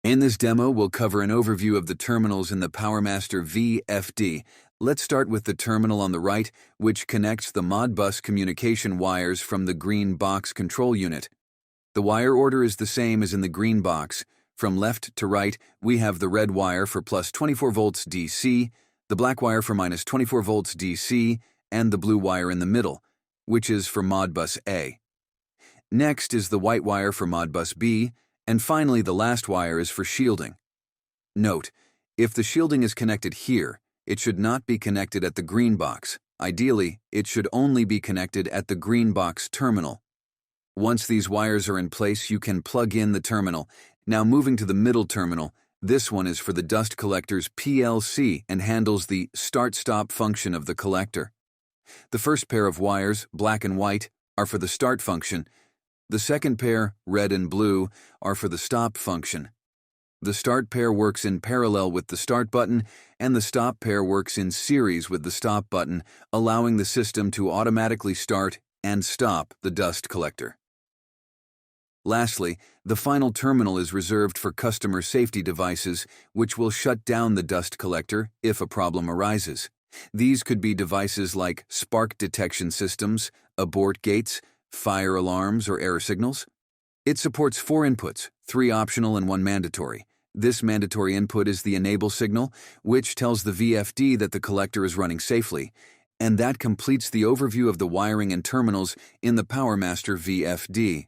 In this demo, we'll cover an overview of the terminals in the Power Master VFD. Let's start with the terminal on the right, which connects the Modbus communication wires from the greenBOX control unit. The wire order is the same as in the greenBOX. From left to right, we have the red wire for plus 24 volts DC, the black wire for minus 24 volts DC, and the blue wire in the middle, which is for Modbus A. Next is the white wire for Modbus B, and finally the last wire is for shielding. Note, if the shielding is connected here, it should not be connected at the greenBOX. Ideally, it should only be connected at the greenBOX terminal. Once these wires are in place, you can plug in the terminal. Now moving to the middle terminal, this one is for the dust collector's PLC and handles the start-stop function of the collector. The first pair of wires, black and white, are for the start function. The second pair, red and blue, are for the stop function. The start pair works in parallel with the start button, and the stop pair works in series with the stop button, allowing the system to automatically start and stop the dust collector. Lastly, the final terminal is reserved for customer safety devices, which will shut down the dust collector if a problem arises. These could be devices like spark detection systems, abort gates, fire alarms, or error signals. It supports 4 inputs, 3 optional and 1 mandatory. This mandatory input is the enable signal, which tells the VFD that the collector is running safely, and that completes the overview of the wiring and terminals in the Power Master VFD.